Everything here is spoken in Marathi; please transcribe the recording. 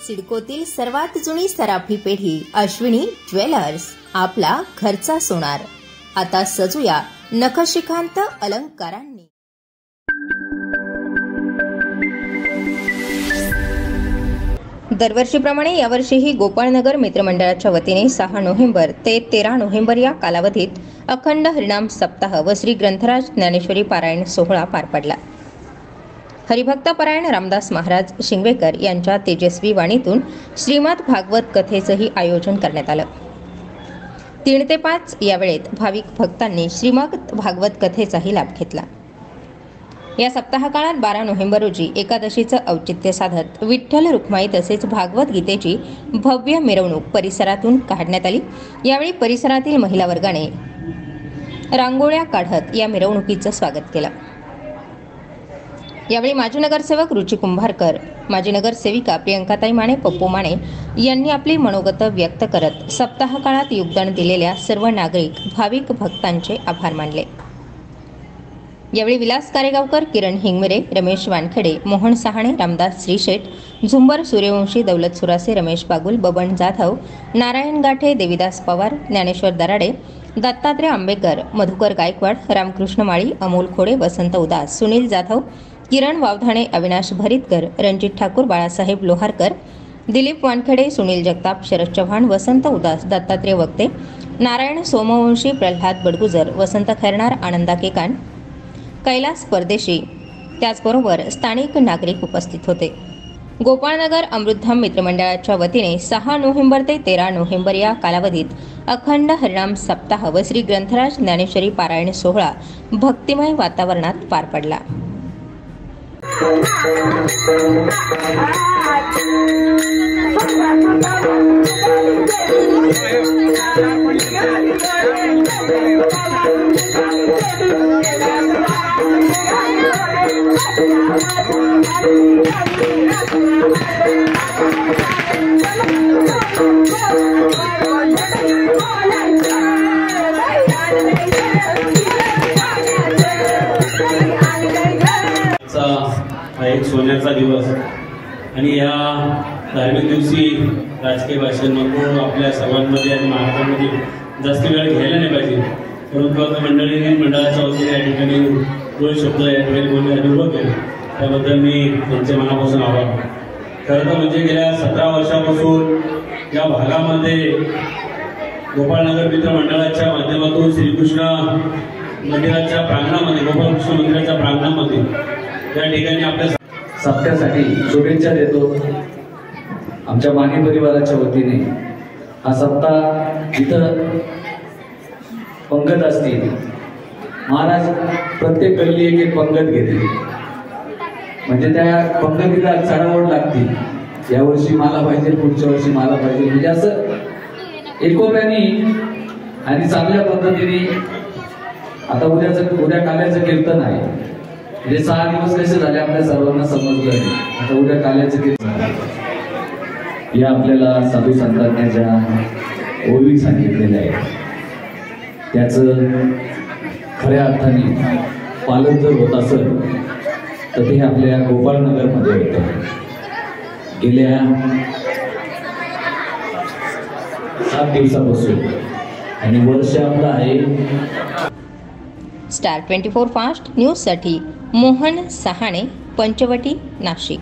सिडकोतील सर्वात जुनी सराफी पेढी अश्विनी ज्वेलर्स, आपला घरचा सोनार. आता सजूया नखशिखांत अलंकारांनी. दरवर्षीप्रमाणे यावर्षीही गोपाळनगर मित्रमंडळाच्या वतीने 6 नोव्हेंबर ते 13 नोव्हेंबर या कालावधीत अखंड हरिनाम सप्ताह व श्री ग्रंथराज ज्ञानेश्वरी पारायण सोहळा पार पडला. हरिभक्त परायण रामदास महाराज शिंगवेकर यांच्या तेजस्वी वाणीतून श्रीमद भागवत कथेचंही आयोजन करण्यात आलं. 3 ते 5 या वेळेत भाविक भक्तांनी श्रीमद भागवत कथेचाही लाभ घेतला. या सप्ताह काळात 12 नोव्हेंबर रोजी एकादशीचं औचित्य साधत विठ्ठल रुक्माई तसेच भागवत गीतेची भव्य मिरवणूक परिसरातून काढण्यात आली. यावेळी परिसरातील महिला वर्गाने रांगोळ्या काढत या मिरवणुकीचं स्वागत केलं. यावेळी माजी नगरसेवक रुची कुंभारकर, माजी नगरसेविका प्रियंकाताई माने, पप्पू माने यांनी आपली मनोगत व्यक्त करत सप्ताह काळात योगदान दिलेल्या सर्व नागरिक भाविक भक्तांचे आभार मानले. यावेळी विलास कारेगावकर, किरण हिंगमिरे, रमेश वानखेडे, मोहन सहाणे, रामदास श्रीशेठ, झुंबर सूर्यवंशी, दौलत सुरासे, रमेश बागुल, बबन जाधव, नारायण गाठे, देविदास पवार, ज्ञानेश्वर दराडे, दत्तात्रय आंबेकर, मधुकर गायकवाड, रामकृष्ण माळी, अमोल खोडे, वसंत उदास, सुनील जाधव, किरण वावधाणे, अविनाश भरितकर, रणजित ठाकूर, बाळासाहेब लोहारकर, दिलीप वानखेडे, सुनील जगताप, शरद चव्हाण, वसंत उदास, दत्तात्रय वक्ते, नारायण सोमवंशी, प्रल्हाद बडगुजर, वसंत खैरनार, आनंदा केकान, कैलास परदेशी त्याचबरोबर स्थानिक नागरिक उपस्थित होते. गोपाळनगर अमृतधाम मित्रमंडळाच्या वतीने 6 नोव्हेंबर ते 13 नोव्हेंबर या कालावधीत अखंड हरिनाम सप्ताह व श्री ग्रंथराज ज्ञानेश्वरी पारायण सोहळा भक्तिमय वातावरणात पार पडला. हा एक सोन्याचा दिवस आणि या धार्मिक दिवशी राजकीय भाषण नको आपल्या सर्वांमध्ये आणि महाराष्ट्रामध्ये जास्त वेळ घ्यायला नाही पाहिजे. परंतु आता मंडळाच्या वतीने या ठिकाणी 2 शब्द या ठिकाणी बोलण्यासाठी होतो, त्याबद्दल मी त्यांच्या मनापासून आभार. खरं तर म्हणजे गेल्या 17 वर्षापासून या भागामध्ये गोपाळनगर मित्र मंडळाच्या माध्यमातून श्रीकृष्ण मंदिराच्या प्रांगणामध्ये, गोपाळकृष्ण मंदिराच्या प्रांगणामध्ये या ठिकाणी आपल्या सप्त्यासाठी शुभेच्छा देतो. आमच्या माने परिवाराच्या वतीने हा सप्ताह इथं पंगत असतील. महाराज प्रत्येक गल्ली एक पंगत घेते, म्हणजे त्या पंगतीला चढावड लागते. यावर्षी मला पाहिजे, पुढच्या वर्षी मला पाहिजे, म्हणजे असं एकोप्याने आणि चांगल्या पद्धतीने. आता उद्या काल्याचं कीर्तन आहे, म्हणजे 6 दिवस कसे झाले आपल्या सर्वांना समजलं आहे. आता उद्या काल्याचं कीर्तन, या आपल्याला साधू संतांनी ज्या ओळी सांगितलेल्या आहेत त्याचं खऱ्या अर्थाने पालन जर होत असेल तर ते आपल्या गोपाळनगरमध्ये होतं. गेल्या 7 दिवसापासून आणि वर्ष आपलं आहे. स्टार 24 फास्ट न्यूजसाठी मोहन सहाणे, पंचवटी, नाशिक.